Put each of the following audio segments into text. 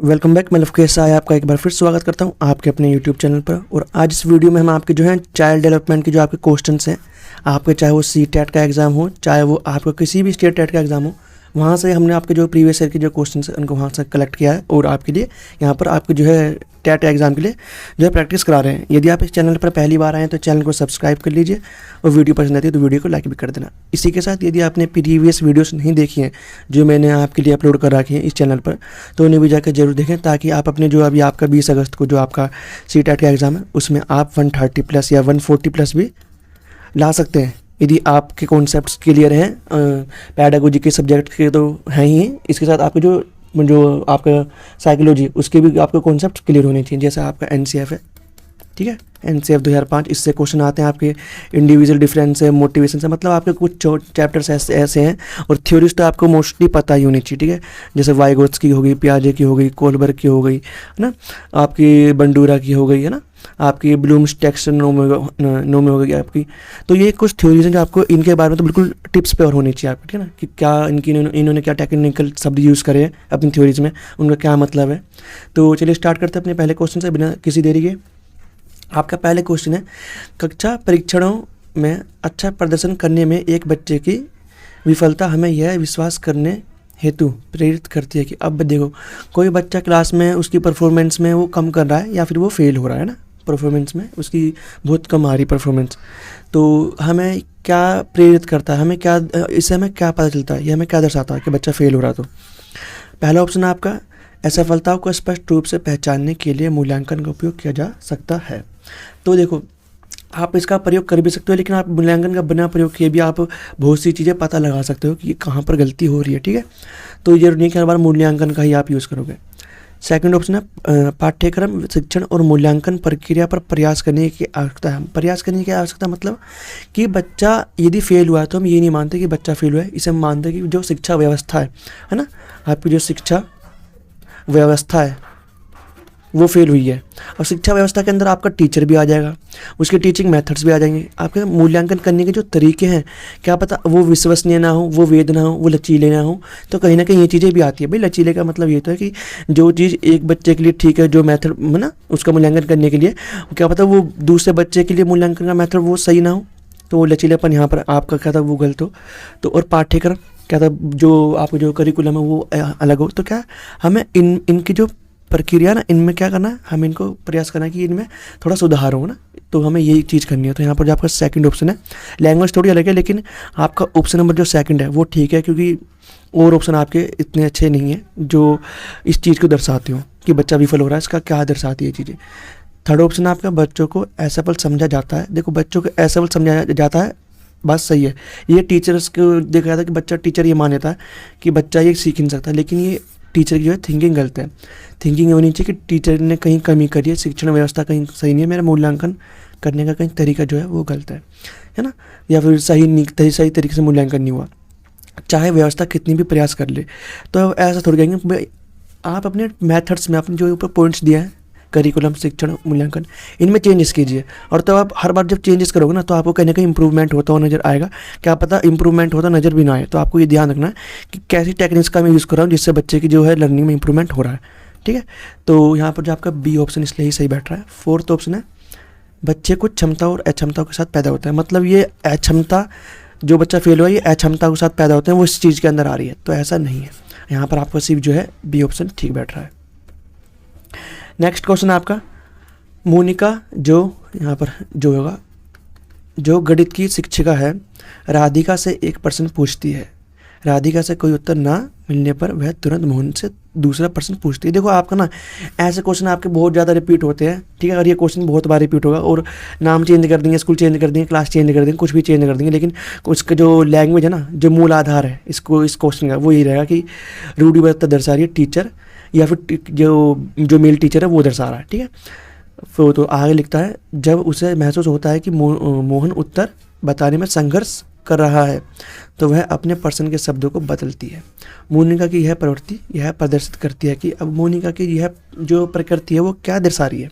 Welcome back. मैं लवकेश साय आपका एक बार फिर स्वागत करता हूं आपके अपने यूट्यूब चैनल पर। और आज इस वीडियो में हम आपके जो है चाइल्ड डेवलपमेंट के जो आपके क्वेश्चंस हैं, आपके चाहे वो सी टेट का एग्ज़ाम हो, चाहे वो आपका किसी भी स्टेट टेट का एग्ज़ाम हो, वहाँ से हमने आपके जो प्रीवियस ईयर के जो क्वेश्चन हैं उनको वहाँ से कलेक्ट किया है और आपके लिए यहाँ पर आपके जो है टेट एग्ज़ाम के लिए जो है प्रैक्टिस करा रहे हैं। यदि आप इस चैनल पर पहली बार आए हैं तो चैनल को सब्सक्राइब कर लीजिए और वीडियो पसंद आती है तो वीडियो को लाइक भी कर देना। इसी के साथ यदि आपने प्रीवियस वीडियोस नहीं देखी हैं जो मैंने आपके लिए अपलोड कर रखी हैं इस चैनल पर, तो उन्हें भी जाकर जरूर देखें, ताकि आप अपने जो अभी आपका 20 अगस्त को जो आपका सी टेट का एग्ज़ाम है उसमें आप 130+ या 140+ भी ला सकते हैं यदि आपके कॉन्सेप्ट्स क्लियर हैं। पैडागोजी के सब्जेक्ट के तो हैं ही, इसके साथ आपके जो आपका साइकोलॉजी उसके भी आपके कॉन्सेप्ट क्लियर होने चाहिए। जैसे आपका एनसीएफ है, ठीक है, एनसीएफ 2005, इससे क्वेश्चन आते हैं आपके इंडिविजुअल डिफरेंस से, मोटिवेशन से, मतलब आपके कुछ चैप्टर्स ऐसे हैं। और थ्योरीज तो आपको मोस्टली पता ही होनी चाहिए, ठीक है, जैसे वाइगोत्स्की की हो गई, पियाजे की हो गई, कोलबर्ग की हो गई, है ना, आपकी बंडूरा की हो गई, है ना, आपकी ब्लूम्स टैक्सोनोमी हो गई आपकी। तो ये कुछ थ्योरीज हैं जो आपको इनके बारे में तो बिल्कुल टिप्स पे और होनी चाहिए आपको, ठीक है ना, कि क्या इन्होंने क्या टेक्निकल शब्द यूज़ करे हैं अपनी थ्योरीज में, उनका क्या मतलब है। तो चलिए स्टार्ट करते हैं अपने पहले क्वेश्चन से बिना किसी देरी के। आपका पहले क्वेश्चन है, कक्षा परीक्षणों में अच्छा प्रदर्शन करने में एक बच्चे की विफलता हमें यह विश्वास करने हेतु प्रेरित करती है कि अब देखो कोई बच्चा क्लास में उसकी परफॉर्मेंस में वो कम कर रहा है या फिर वो फेल हो रहा है ना, परफॉर्मेंस में उसकी बहुत कम आ रही परफॉर्मेंस, तो हमें क्या प्रेरित करता है, हमें क्या, इससे हमें क्या पता चलता है, ये हमें क्या दर्शाता है कि बच्चा फेल हो रहा है। तो पहला ऑप्शन है आपका, असफलताओं को स्पष्ट रूप से पहचानने के लिए मूल्यांकन का उपयोग किया जा सकता है। तो देखो आप इसका प्रयोग कर भी सकते हो, लेकिन आप मूल्यांकन का बिना प्रयोग किए भी आप बहुत सी चीज़ें पता लगा सकते हो कि कहाँ पर गलती हो रही है, ठीक है। तो ये नहीं कि हर बार मूल्यांकन का ही आप यूज़ करोगे। सेकंड ऑप्शन है, पाठ्यक्रम शिक्षण और मूल्यांकन प्रक्रिया पर प्रयास करने की आवश्यकता है। प्रयास करने की आवश्यकता मतलब कि बच्चा यदि फेल हुआ है तो हम ये नहीं मानते कि बच्चा फेल हुआ है, इसे हम मानते हैं कि जो शिक्षा व्यवस्था है ना, आपकी जो शिक्षा व्यवस्था है वो फेल हुई है। और शिक्षा व्यवस्था के अंदर आपका टीचर भी आ जाएगा, उसके टीचिंग मेथड्स भी आ जाएंगे, आपके मूल्यांकन करने के जो तरीके हैं, क्या पता वो विश्वसनीय ना हो, वो वेद ना हो, वो लचीले ना हो, तो कहीं ना कहीं ये चीज़ें भी आती है। भाई लचीले का मतलब ये तो है कि जो चीज़ एक बच्चे के लिए ठीक है, जो मेथड ना उसका मूल्यांकन करने के लिए, क्या पता वो दूसरे बच्चे के लिए मूल्यांकन का मेथड वो सही ना हो, तो वो लचीलेपन यहाँ पर आपका क्या था वो गलत हो। तो और पाठ्यक्रम क्या था, जो आपको जो करिकुलम है वो अलग हो, तो क्या हमें इनकी जो प्रक्रिया ना, इनमें क्या करना है, हमें इनको प्रयास करना है कि इनमें थोड़ा सुधार हो ना, तो हमें यही चीज़ करनी है। तो यहाँ पर जो आपका सेकंड ऑप्शन है, लैंग्वेज थोड़ी अलग है लेकिन आपका ऑप्शन नंबर जो सेकंड है वो ठीक है, क्योंकि और ऑप्शन आपके इतने अच्छे नहीं हैं जो इस चीज़ को दर्शाते हो कि बच्चा विफल हो रहा है, इसका क्या दर्शाती है चीज़ें। थर्ड ऑप्शन आपका, बच्चों को असफल समझा जाता है। देखो बच्चों को असफल समझा जाता है, बात सही है। ये टीचर्स को देखा जाता है कि बच्चा, टीचर ये मान लेता है कि बच्चा ये सीख नहीं सकता, लेकिन ये टीचर की जो है थिंकिंग गलत है। थिंकिंग होनी चाहिए कि टीचर ने कहीं कमी करी है, शिक्षण व्यवस्था कहीं सही नहीं है, मेरा मूल्यांकन करने का कहीं तरीका जो है वो गलत है ना, या फिर सही तरीके से मूल्यांकन नहीं हुआ, चाहे व्यवस्था कितनी भी प्रयास कर ले। तो ऐसा थोड़ी कहेंगे, आप अपने मेथड्स में अपने जो ऊपर पॉइंट्स दिए हैं, करिकुलम, शिक्षण, मूल्यांकन, इनमें चेंजेस कीजिए। और तब आप हर बार जब चेंजेस करोगे ना तो आपको कहीं ना कहीं इंप्रूवमेंट होता हुआ नज़र आएगा। क्या पता इंप्रूवमेंट होता नज़र भी ना आए, तो आपको ये ध्यान रखना है कि कैसी टेक्निक्स का मैं यूज़ कर रहा हूँ जिससे बच्चे की जो है लर्निंग में इंप्रूवमेंट हो रहा है, ठीक है। तो यहाँ पर जो आपका बी ऑप्शन इसलिए ही सही बैठ रहा है। फोर्थ ऑप्शन है, बच्चे कुछ क्षमता और अक्षमताओं के साथ पैदा होता है। मतलब ये अक्षमता, जो बच्चा फेल हुआ ये अक्षमता के साथ पैदा होते हैं, वो इस चीज़ के अंदर आ रही है, तो ऐसा नहीं है। यहाँ पर आपका सिर्फ जो है बी ऑप्शन ठीक बैठ रहा है। नेक्स्ट क्वेश्चन आपका, मोनिका जो यहाँ पर जो होगा, जो गणित की शिक्षिका है, राधिका से एक प्रश्न पूछती है। राधिका से कोई उत्तर ना मिलने पर वह तुरंत मोहन से दूसरा प्रश्न पूछती है। देखो आपका ना ऐसे क्वेश्चन आपके बहुत ज़्यादा रिपीट होते हैं, ठीक है। अगर ये क्वेश्चन बहुत बार रिपीट होगा और नाम चेंज कर देंगे, स्कूल चेंज कर देंगे, क्लास चेंज कर देंगे, कुछ भी चेंज कर देंगे, लेकिन उसका जो लैंग्वेज है ना, जो मूल आधार है इस क्वेश्चन का, वो यही रहेगा कि रूढ़िबद्धता दर्शा रही है टीचर, या फिर जो मेल टीचर है वो दर्शा रहा है, ठीक है। तो आगे लिखता है, जब उसे महसूस होता है कि मोहन उत्तर बताने में संघर्ष कर रहा है तो वह अपने प्रश्न के शब्दों को बदलती है। मोनिका की यह प्रवृत्ति यह प्रदर्शित करती है कि अब मोनिका की यह जो प्रकृति है वो क्या दर्शा रही है।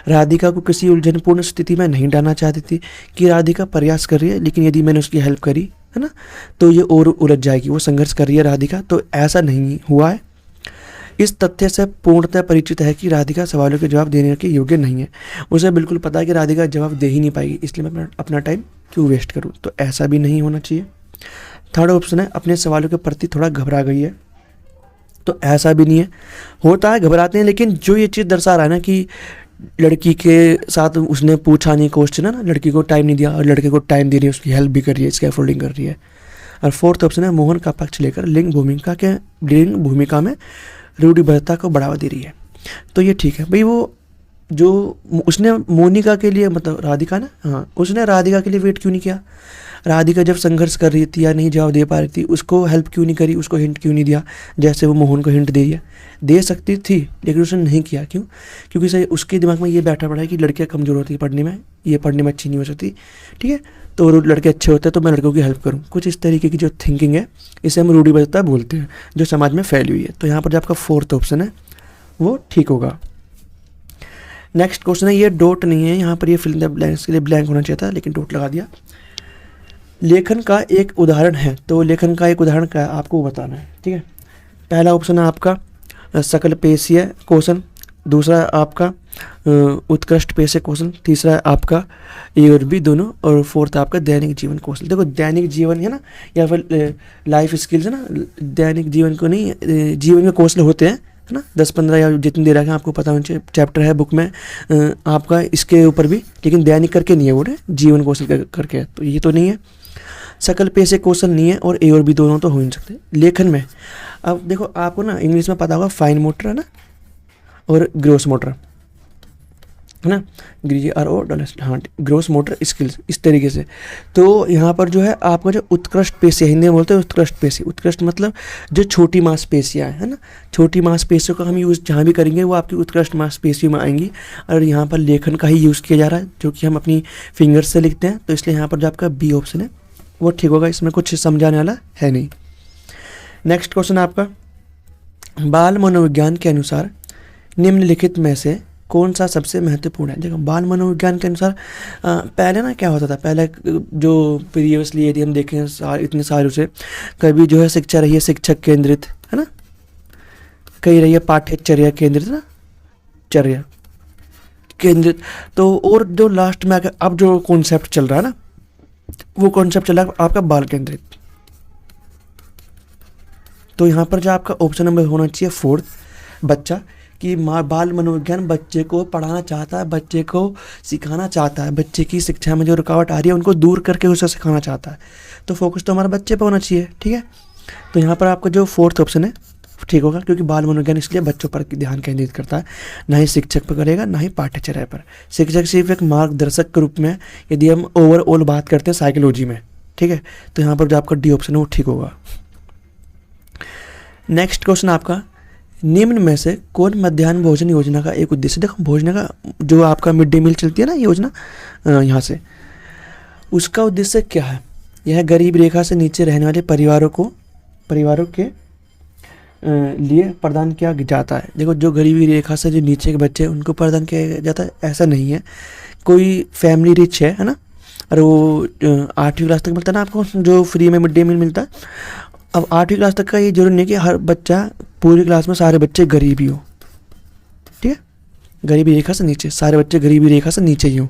राधिका को किसी उलझनपूर्ण स्थिति में नहीं डालना चाहती थी कि राधिका प्रयास कर रही है, लेकिन यदि मैंने उसकी हेल्प करी है ना तो ये और उलझ जाएगी, वो संघर्ष कर रही है राधिका, तो ऐसा नहीं हुआ है। इस तथ्य से पूर्णतः परिचित है कि राधिका सवालों के जवाब देने के योग्य नहीं है। उसे बिल्कुल पता है कि राधिका जवाब दे ही नहीं पाएगी, इसलिए मैं अपना टाइम क्यों वेस्ट करूँ। तो ऐसा भी नहीं होना चाहिए। थर्ड ऑप्शन है अपने सवालों के प्रति थोड़ा घबरा गई है। तो ऐसा भी नहीं है, होता है घबराते हैं, लेकिन जो ये चीज़ दर्शा रहा है ना कि लड़की के साथ उसने पूछा नहीं क्वेश्चन है ना, लड़की को टाइम नहीं दिया और लड़के को टाइम दे रही है, उसकी हेल्प भी कर रही है, स्कैफोल्डिंग कर रही है। और फोर्थ ऑप्शन है मोहन का पक्ष लेकर लिंग भूमिका में रूढ़िबद्धता को बढ़ावा दे रही है। तो ये ठीक है भाई, वो जो उसने मोनिका के लिए मतलब राधिका ना, हाँ उसने राधिका के लिए वेट क्यों नहीं किया। राधिका जब संघर्ष कर रही थी या नहीं जवाब दे पा रही थी, उसको हेल्प क्यों नहीं करी, उसको हिंट क्यों नहीं दिया, जैसे वो मोहन को हिंट दे दिया। दे सकती थी लेकिन उसने नहीं किया। क्यों? क्योंकि सही उसके दिमाग में ये बैठा पड़ा है कि लड़कियाँ कमज़ोर होती है पढ़ने में, ये पढ़ने में अच्छी नहीं हो सकती, ठीक है, तो लड़के अच्छे होते हैं तो मैं लड़कों की हेल्प करूँ। कुछ इस तरीके की जो थिंकिंग है इसे हम रूढ़िबद्धता बोलते हैं, जो समाज में फैली हुई है। तो यहाँ पर जो आपका फोर्थ ऑप्शन है वो ठीक होगा। नेक्स्ट क्वेश्चन है, ये डॉट नहीं है यहाँ पर, ये फिल द ब्लैंक्स के लिए ब्लैंक होना चाहिए था लेकिन डॉट लगा दिया। लेखन का एक उदाहरण है, तो लेखन का एक उदाहरण क्या है आपको बताना है, ठीक है। पहला ऑप्शन है आपका सकल पेशीय कौशल, दूसरा आपका उत्कृष्ट पेशे कौशल, तीसरा आपका ए और बी दोनों, और फोर्थ आपका दैनिक जीवन कौशल। देखो दैनिक जीवन है ना या फिर लाइफ स्किल्स है ना, दैनिक जीवन को नहीं, जीवन के कौशल होते हैं है ना, 10-15 या जितनी देर आपको पता होना चैप्टर है बुक में आपका इसके ऊपर भी, लेकिन दैनिक करके नहीं है वो, जीवन कौशल करके है, तो ये तो नहीं है। सकल पेशे कौशल नहीं है और ए और बी दोनों तो हो नहीं सकते। लेखन में अब देखो आपको ना इंग्लिश में पता होगा फाइन मोटर है ना और ग्रोस मोटर है ना, GROS, हाँ ग्रोस मोटर स्किल्स, इस तरीके से। तो यहाँ पर जो है आपका जो उत्कृष्ट पेशी, हिंदी में बोलते हैं उत्कृष्ट पेशी, उत्कृष्ट मतलब जो छोटी मांसपेशियाँ है ना, छोटी मांसपेशियों का हम यूज़ जहाँ भी करेंगे वो आपकी उत्कृष्ट मांसपेशियों में आएंगी। और यहाँ पर लेखन का ही यूज़ किया जा रहा है जो कि हम अपनी फिंगर्स से लिखते हैं, तो इसलिए यहाँ पर जो आपका बी ऑप्शन है वो ठीक होगा, इसमें कुछ समझाने वाला है नहीं। नेक्स्ट क्वेश्चन आपका, बाल मनोविज्ञान के अनुसार निम्नलिखित में से कौन सा सबसे महत्वपूर्ण है। देखो बाल मनोविज्ञान के अनुसार पहले ना क्या होता था, पहले जो प्रीवियसली यदि हम देखें इतने सालों से, कभी जो है शिक्षा रही है शिक्षक केंद्रित है ना, कहीं रही है पाठ्यचर्या केंद्रित ना, चर्या केंद्रित, तो और जो लास्ट में अब जो कॉन्सेप्ट चल रहा है ना, वो कॉन्सेप्ट चल रहा है आपका बाल केंद्रित। तो यहाँ पर जो आपका ऑप्शन नंबर होना चाहिए फोर्थ, बच्चा, कि बाल मनोविज्ञान बच्चे को पढ़ाना चाहता है, बच्चे को सिखाना चाहता है, बच्चे की शिक्षा में जो रुकावट आ रही है उनको दूर करके उसे सिखाना चाहता है। तो फोकस तो हमारा बच्चे पर होना चाहिए, ठीक है। तो यहाँ पर आपका जो फोर्थ ऑप्शन है ठीक होगा, क्योंकि बाल मनोविज्ञान इसलिए बच्चों पर ध्यान केंद्रित करता है, ना ही शिक्षक पर करेगा ना ही पाठ्यचर्या पर। शिक्षक सिर्फ एक मार्गदर्शक के रूप में, यदि हम ओवरऑल बात करते हैं साइकोलॉजी में, ठीक है, तो यहाँ पर जो आपका डी ऑप्शन है वो ठीक होगा। नेक्स्ट क्वेश्चन आपका, निम्न में से कौन मध्याह्न भोजन योजना का एक उद्देश्य। देखो भोजन का जो आपका मिड डे मील चलती है ना योजना, यहाँ से उसका उद्देश्य क्या है। यह गरीब रेखा से नीचे रहने वाले परिवारों के लिए प्रदान किया जाता है। देखो जो गरीबी रेखा से जो नीचे के बच्चे हैं उनको प्रदान किया जाता है, ऐसा नहीं है। कोई फैमिली रिच है ना, और वो 8वीं क्लास तक मिलता है ना आपको जो फ्री में मिड डे मील मिलता है। अब 8वीं क्लास तक का ये जरूरी नहीं कि हर बच्चा पूरी क्लास में सारे बच्चे गरीब ही हो, ठीक है, गरीबी रेखा से नीचे सारे बच्चे गरीबी रेखा से नीचे ही हो,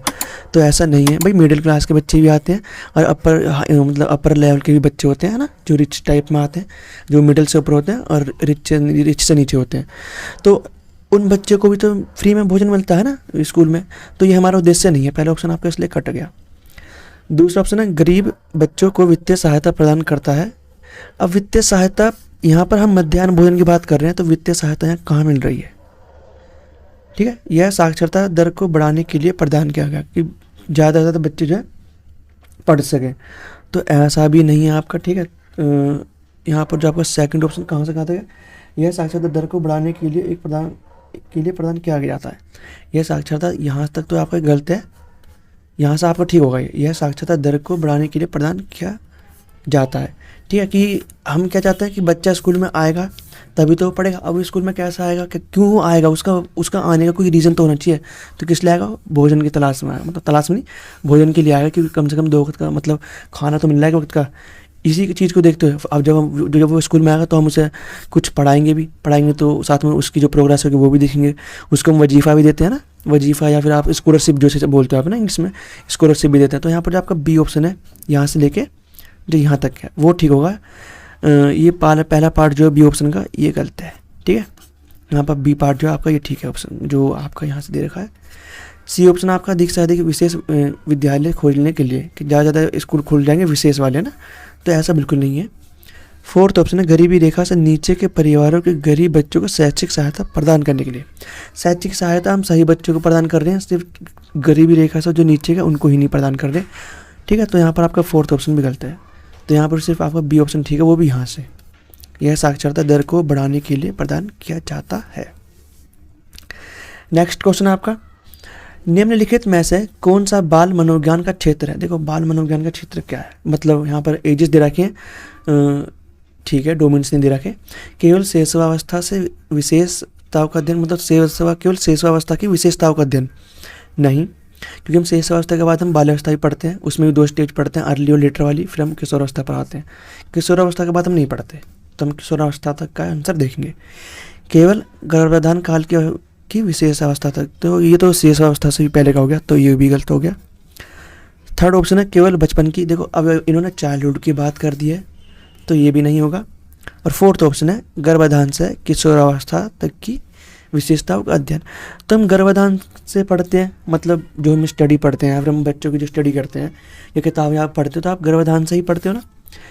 तो ऐसा नहीं है भाई। मिडिल क्लास के बच्चे भी आते हैं और अपर लेवल के भी बच्चे होते हैं ना, जो रिच टाइप में आते हैं, जो मिडिल से ऊपर होते हैं और रिच से नीचे होते हैं, तो उन बच्चों को भी तो फ्री में भोजन मिलता है ना स्कूल में। तो ये हमारा उद्देश्य नहीं है, पहला ऑप्शन आपका इसलिए कट गया। दूसरा ऑप्शन है गरीब बच्चों को वित्तीय सहायता प्रदान करता है। अब वित्तीय सहायता, यहाँ पर हम मध्याह्न भोजन की बात कर रहे हैं, तो वित्तीय सहायता यहाँ कहाँ मिल रही है, ठीक है। यह साक्षरता दर को बढ़ाने के लिए प्रदान किया गया कि ज़्यादा से ज़्यादा बच्चे जो है पढ़ सकें, तो ऐसा भी नहीं है आपका, ठीक है। यहाँ पर जो आपका सेकंड ऑप्शन कहाँ से कहाँ तक है, यह साक्षरता दर को बढ़ाने के लिए प्रदान किया जाता है। यह साक्षरता यहाँ तक तो आपका गलत है, यहाँ से आपका ठीक होगा। यह साक्षरता दर को बढ़ाने के लिए प्रदान किया जाता है, ठीक है, कि हम क्या चाहते हैं कि बच्चा स्कूल में आएगा तभी तो पढ़ेगा। अब स्कूल में कैसा आएगा, कि क्यों आएगा, उसका आने का कोई रीज़न तो होना चाहिए। तो किस लिए आएगा, भोजन की तलाश में आएगा, मतलब तलाश में नहीं, भोजन के लिए आएगा, क्योंकि कम से कम 2 वक्त का मतलब खाना तो मिल रहा है वक्त का। इसी की चीज़ को देखते हुए अब जब वो स्कूल में आएगा तो हम उसे कुछ पढ़ाएंगे तो साथ में उसकी जो प्रोग्रेस होगी वो भी देखेंगे। उसको हम वजीफ़ा भी देते हैं ना, वजीफ़ा या फिर आप स्कॉलरशिप जो बोलते हो आप ना इंग्लिश में, स्कॉलरशिप भी देते हैं। तो यहाँ पर जो आपका बी ऑप्शन है यहाँ से लेके जो यहाँ तक है वो ठीक होगा। ये पहला पार्ट जो है बी ऑप्शन का ये गलत है, ठीक है। यहाँ पर बी पार्ट जो है आपका ये ठीक है ऑप्शन जो आपका यहाँ से दे रखा है। सी ऑप्शन आपका अधिक से अधिक विशेष विद्यालय खोलने के लिए कि ज़्यादा स्कूल खुल जाएंगे विशेष वाले ना, तो ऐसा बिल्कुल नहीं है। फोर्थ ऑप्शन है गरीबी रेखा से नीचे के परिवारों के गरीब बच्चों को शैक्षिक सहायता प्रदान करने के लिए। शैक्षिक सहायता हम सही बच्चों को प्रदान कर रहे हैं, सिर्फ गरीबी रेखा से जो नीचे का उनको ही नहीं प्रदान कर रहे, ठीक है। तो यहाँ पर आपका फोर्थ ऑप्शन भी गलत है। तो यहाँ पर सिर्फ आपका बी ऑप्शन ठीक है, वो भी यहाँ से। यह साक्षरता दर को बढ़ाने के लिए प्रदान किया जाता है। नेक्स्ट क्वेश्चन आपका, निम्नलिखित में से कौन सा बाल मनोविज्ञान का क्षेत्र है। देखो बाल मनोविज्ञान का क्षेत्र क्या है, मतलब यहाँ पर एजेस दे रखे हैं, ठीक है, डोमेन्स नहीं दे रखे। केवल शैशवावस्था से विशेषताओं का अध्ययन, मतलब केवल शैशवावस्था की विशेषताओं का अध्ययन नहीं, क्योंकि हम शैशवावस्था के बाद हम बाल्यावस्था भी पढ़ते हैं, उसमें भी 2 स्टेज पढ़ते हैं, अर्ली और लेटर वाली, फिर हम किशोरावस्था पर आते हैं। किशोरावस्था के बाद हम नहीं पढ़ते, तो हम किशोरावस्था तक का आंसर देखेंगे। केवल गर्भाधान काल की विशेष अवस्था तक, तो ये तो शेष अवस्था से भी पहले का हो गया, तो ये भी गलत हो गया। थर्ड ऑप्शन है केवल बचपन की, देखो अब इन्होंने चाइल्डहुड की बात कर दी है, तो ये भी नहीं होगा। और फोर्थ ऑप्शन है गर्भाधान से किशोरावस्था तक की विशेषताओं का अध्ययन। तो हम गर्भाधान से पढ़ते हैं, मतलब जो हम स्टडी पढ़ते हैं, अगर हम बच्चों की जो स्टडी करते हैं या किताबें आप पढ़ते हो तो आप गर्भाधान से ही पढ़ते हो ना,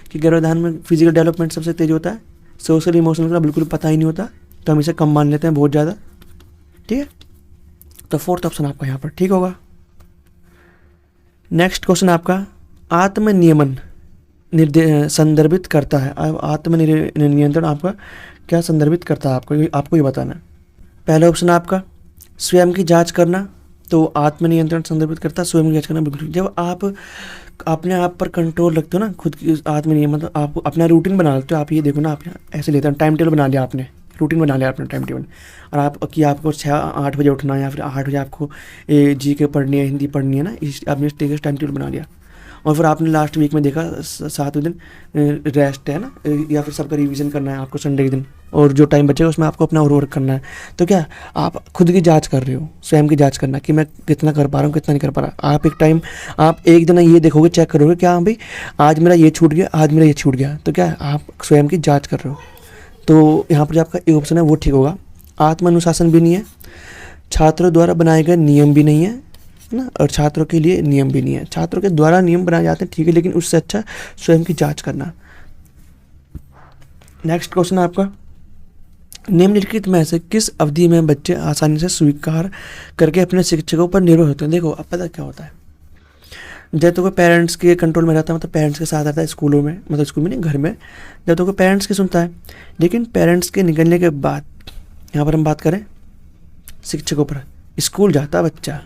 कि गर्भाधान में फिजिकल डेवलपमेंट सबसे तेज होता है, सोशल इमोशनल का बिल्कुल पता ही नहीं होता, तो हम इसे कम मान लेते हैं बहुत ज़्यादा, ठीक है। तो फोर्थ ऑप्शन आपका यहाँ पर ठीक होगा। नेक्स्ट क्वेश्चन आपका, आत्मनियमन संदर्भित करता है। अब आत्मनियंत्रण आपका क्या संदर्भित करता है, आपको ये बताना है। पहला ऑप्शन आपका स्वयं की जांच करना, तो आत्मनियंत्रण संदर्भित करता है स्वयं की जांच करना बिल्कुल। जब आप अपने आप पर कंट्रोल रखते हो ना, खुद की आत्मनियमन, मतलब आप अपना रूटीन बना लेते हो। आप ये देखो ना, आप ऐसे लेते हैं, टाइम टेबल बना लिया आपने, रूटीन बना लिया अपना टाइम टेबल, और आपको 6-8 बजे उठना है या फिर 8 बजे आपको GK पढ़नी है, हिंदी पढ़नी है ना, आपने टाइम टेबल बना लिया। और फिर आपने लास्ट वीक में देखा 7वें दिन रेस्ट है ना, या फिर सबका रिवीजन करना है आपको संडे के दिन, और जो टाइम बचेगा उसमें आपको अपना और वर्क करना है। तो क्या आप खुद की जांच कर रहे हो, स्वयं की जांच करना कि मैं कितना कर पा रहा हूँ, कितना नहीं कर पा रहा। आप एक दिन ये देखोगे, चेक करोगे क्या भाई आज मेरा ये छूट गया, आज मेरा ये छूट गया, तो क्या आप स्वयं की जाँच कर रहे हो। तो यहाँ पर जो आपका एक ऑप्शन है वो ठीक होगा। आत्म अनुशासन भी नहीं है, छात्रों द्वारा बनाए गए नियम भी नहीं है ना, और छात्रों के लिए नियम भी नहीं है। छात्रों के द्वारा नियम बनाए जाते हैं, ठीक है, लेकिन उससे अच्छा स्वयं की जांच करना। नेक्स्ट क्वेश्चन आपका, निम्नलिखित में से किस अवधि में बच्चे आसानी से स्वीकार करके अपने शिक्षकों पर निर्भर होते हैं। देखो अब पता क्या होता है, जब तो कोई पेरेंट्स के कंट्रोल में रहता है, मतलब पेरेंट्स के साथ रहता है स्कूलों में, मतलब स्कूल में नहीं घर में, जब तो कोई पेरेंट्स की सुनता है। लेकिन पेरेंट्स के निकलने के बाद यहाँ पर हम बात करें शिक्षकों पर, स्कूल जाता है बच्चा,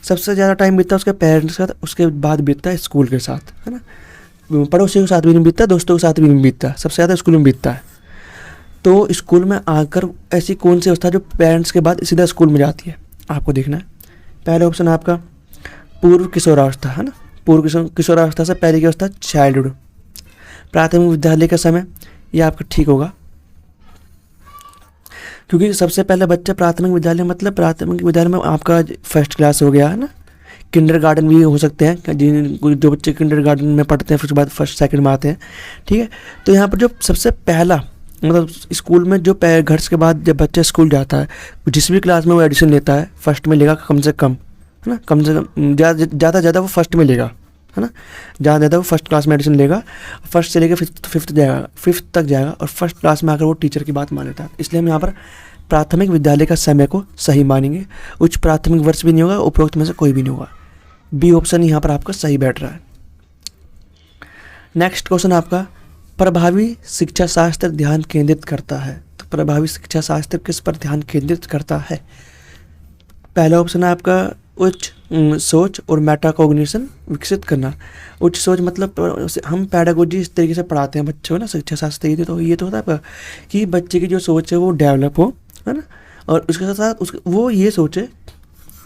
सबसे ज़्यादा टाइम बीतता है उसके पेरेंट्स के साथ, उसके बाद बीतता है स्कूल के साथ, है ना। पड़ोसियों के साथ भी नहीं बीतता, दोस्तों के साथ भी नहीं बीतता, सबसे ज़्यादा स्कूल में बीतता है। तो स्कूल में आकर ऐसी कौन सी अवस्था जो पेरेंट्स के बाद सीधा स्कूल में जाती है, आपको देखना है। पहला ऑप्शन आपका पूर्व किशोरावस्था, है ना, पूर्व किशोरावस्था से पहले की अवस्था चाइल्डहुड, प्राथमिक विद्यालय का समय, ये आपका ठीक होगा, क्योंकि सबसे पहले बच्चा प्राथमिक विद्यालय, मतलब प्राथमिक विद्यालय में आपका फर्स्ट क्लास हो गया, है ना। किंडर गार्डन भी हो सकते हैं, जो बच्चे किंडर गार्डन में पढ़ते हैं फिर उसके बाद फर्स्ट सेकंड में आते हैं, ठीक है। तो यहाँ पर जो सबसे पहला, मतलब स्कूल में जो घर के बाद जब बच्चा स्कूल जाता है, जिस भी क्लास में वो एडमिशन लेता है फर्स्ट में लेगा कम से कम, है ना, कम से कम ज़्यादा वो फर्स्ट में लेगा, है ना, ज़्यादा वो फर्स्ट क्लास में एडमिशन लेगा, फर्स्ट से लेकर फिफ्थ तक जाएगा, और फर्स्ट क्लास में आकर वो टीचर की बात मान लेता है। इसलिए हम यहाँ पर प्राथमिक विद्यालय का समय को सही मानेंगे। उच्च प्राथमिक वर्ष भी नहीं होगा, उपरोक्त में से कोई भी नहीं होगा। बी ऑप्शन यहाँ पर आपका सही बैठ रहा है। नेक्स्ट क्वेश्चन आपका, प्रभावी शिक्षा शास्त्र ध्यान केंद्रित करता है। तो प्रभावी शिक्षा शास्त्र किस पर ध्यान केंद्रित करता है। पहला ऑप्शन है आपका उच्च सोच और मेटाकॉग्निशन विकसित करना। उच्च सोच मतलब हम पैडागोजी इस तरीके से पढ़ाते हैं बच्चों को ना, शिक्षा शास्त्र तो ये तो होता है आपका कि बच्चे की जो सोच है वो डेवलप हो, है ना, और उसके साथ साथ वो ये सोचे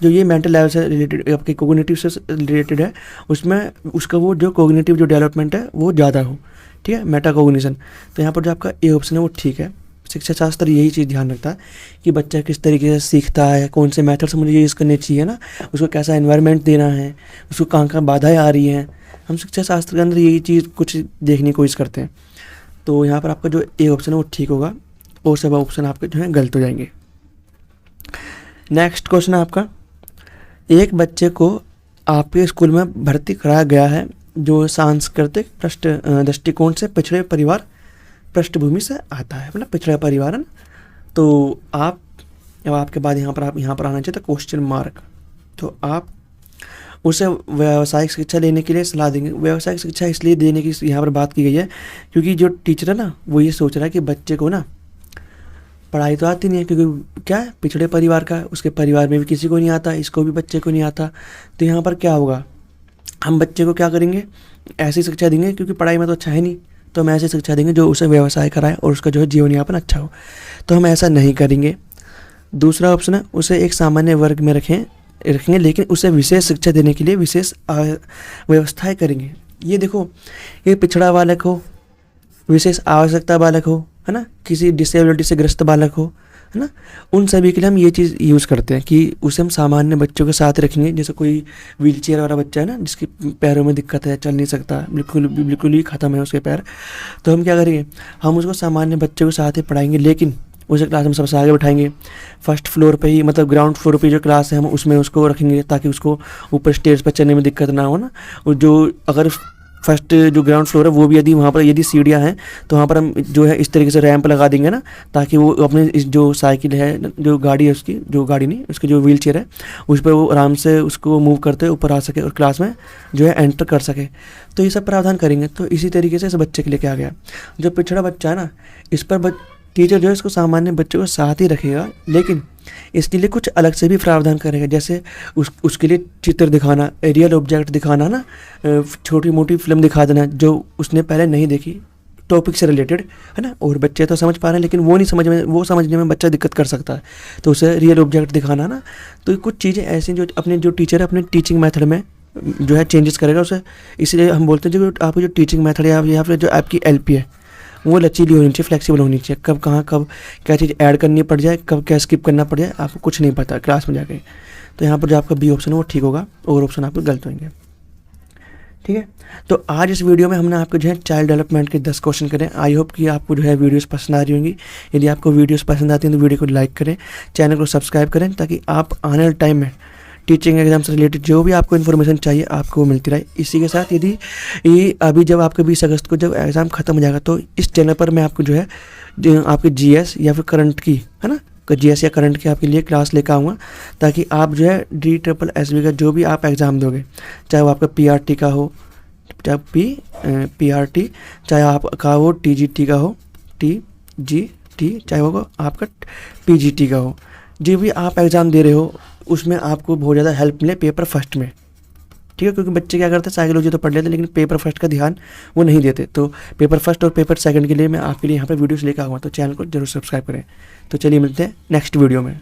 जो ये मेंटल लेवल से रिलेटेड, आपके कोग्निटिव से रिलेटेड है, उसमें उसका वो जो कोग्निटिव जो डेवलपमेंट है वो ज़्यादा हो, ठीक है, मेटाकोग्निशन। तो यहाँ पर जो आपका ए ऑप्शन है वो ठीक है। शिक्षा शास्त्र यही चीज़ ध्यान रखता है कि बच्चा किस तरीके से सीखता है, कौन से मेथड से मुझे यूज़ करने चाहिए ना, उसको कैसा एनवायरनमेंट देना है, उसको कहाँ कहाँ बाधाएँ आ रही हैं, हम शिक्षा शास्त्र के अंदर यही चीज़ कुछ देखने की कोशिश करते हैं। तो यहाँ पर आपका जो ए ऑप्शन है वो ठीक होगा और सब ऑप्शन आपके जो है गलत हो जाएंगे। नेक्स्ट क्वेश्चन है आपका, एक बच्चे को आपके स्कूल में भर्ती कराया गया है जो सांस्कृतिक दृष्टिकोण से पिछड़े परिवार पृष्ठभूमि से आता है, मतलब पिछड़ा परिवार है ना। तो आप अब आपके बाद यहाँ पर आना चाहिए था क्वेश्चन मार्क। तो आप उसे व्यावसायिक शिक्षा लेने के लिए सलाह देंगे। व्यावसायिक शिक्षा इसलिए देने की यहाँ पर बात की गई है क्योंकि जो टीचर है ना वो ये सोच रहा है कि बच्चे को ना पढ़ाई तो आती नहीं है, क्योंकि क्या है, पिछड़े परिवार का, उसके परिवार में भी किसी को नहीं आता, इसको भी बच्चे को नहीं आता। तो यहाँ पर क्या होगा, हम बच्चे को क्या करेंगे, ऐसी शिक्षा देंगे, क्योंकि पढ़ाई में तो अच्छा है नहीं, तो हम ऐसी शिक्षा देंगे जो उसे व्यवसाय कराए और उसका जो है जीवन यापन अच्छा हो। तो हम ऐसा नहीं करेंगे। दूसरा ऑप्शन है, उसे एक सामान्य वर्ग में रखेंगे लेकिन उसे विशेष शिक्षा देने के लिए विशेष व्यवस्थाएं करेंगे। ये देखो, ये पिछड़ा बालक हो, विशेष आवश्यकता बालक हो, है ना, किसी डिसेबिलिटी से ग्रस्त बालक हो, है ना, उन सभी के लिए हम ये चीज़ यूज़ करते हैं कि उसे हम सामान्य बच्चों के साथ रखेंगे। जैसे कोई व्हील चेयर वाला बच्चा है ना, जिसके पैरों में दिक्कत है, चल नहीं सकता, बिल्कुल ही ख़त्म है उसके पैर, तो हम क्या करेंगे, हम उसको सामान्य बच्चों के साथ ही पढ़ाएंगे, लेकिन उसे क्लास में सबसे आगे बैठाएंगे। फर्स्ट फ्लोर पे ही, मतलब ग्राउंड फ्लोर पे जो क्लास है हम उसमें उसको रखेंगे ताकि उसको ऊपर स्टेज पर चढ़ने में दिक्कत ना हो ना। और जो अगर फर्स्ट जो ग्राउंड फ्लोर है वो भी यदि वहाँ पर यदि सीढ़ियाँ हैं तो वहाँ पर हम जो है इस तरीके से रैंप लगा देंगे ना, ताकि वो अपने इस जो साइकिल है, जो गाड़ी है उसकी, जो गाड़ी नहीं उसकी जो व्हील चेयर है, उस पर वो आराम से उसको मूव करते ऊपर आ सके और क्लास में जो है एंटर कर सके। तो ये सब प्रावधान करेंगे। तो इसी तरीके से इस बच्चे के लिए क्या गया, जो पिछड़ा बच्चा है ना, इस पर टीचर जो है इसको सामान्य बच्चों को साथ ही रखेगा, लेकिन इसके लिए कुछ अलग से भी प्रावधान करेगा। जैसे उसके लिए चित्र दिखाना, रियल ऑब्जेक्ट दिखाना ना, छोटी मोटी फिल्म दिखा देना जो उसने पहले नहीं देखी, टॉपिक से रिलेटेड, है ना। और बच्चे तो समझ पा रहे हैं लेकिन वो समझने में बच्चा दिक्कत कर सकता है, तो उसे रियल ऑब्जेक्ट दिखाना ना। तो कुछ चीज़ें ऐसी जो टीचर है अपने टीचिंग मेथड में जो है चेंजेस करेगा उसे। इसलिए हम बोलते हैं जो आपकी जो टीचिंग मेथड है या फिर जो आपकी LP है वो लचीली होनी चाहिए, फ्लेक्सिबल होनी चाहिए। कब कहाँ कब क्या चीज़ ऐड करनी पड़ जाए, कब क्या स्किप करना पड़ जाए, आपको कुछ नहीं पता क्लास में जाके। तो यहाँ पर जो आपका B ऑप्शन है वो ठीक होगा और ऑप्शन आपके गलत होंगे, ठीक है। तो आज इस वीडियो में हमने आपको जो है चाइल्ड डेवलपमेंट के 10 क्वेश्चन करें। आई होप कि आपको जो है वीडियोस पसंद आ रही होंगी। यदि आपको वीडियोस पसंद आती हैं तो वीडियो को लाइक करें, चैनल को सब्सक्राइब करें, ताकि आप आने वाले टाइम में टीचिंग एग्जाम से रिलेटेड जो भी आपको इन्फॉर्मेशन चाहिए आपको मिलती रहे। इसी के साथ यदि ये अभी जब आपके 20 अगस्त को जब एग्ज़ाम ख़त्म हो जाएगा तो इस चैनल पर मैं आपको जो है आपके GS या फिर करंट की, है ना, GS या करंट की आपके लिए क्लास लेकर आऊँगा, ताकि आप जो है DSSB का जो भी आप एग्ज़ाम दोगे, चाहे वो आपका PRT का हो, चाहे PRT, चाहे आपका हो TGT का हो, TGT, चाहे वो आपका PGT का हो, जो भी आप एग्ज़ाम दे रहे हो उसमें आपको बहुत ज़्यादा हेल्प मिले पेपर फर्स्ट में, ठीक है। क्योंकि बच्चे क्या करते हैं, साइकोलॉजी तो पढ़ लेते लेकिन पेपर फर्स्ट का ध्यान वो नहीं देते। तो पेपर फर्स्ट और पेपर सेकंड के लिए मैं आपके लिए यहाँ पर वीडियोस लेकर आऊँगा, तो चैनल को जरूर सब्सक्राइब करें। तो चलिए मिलते हैं नेक्स्ट वीडियो में।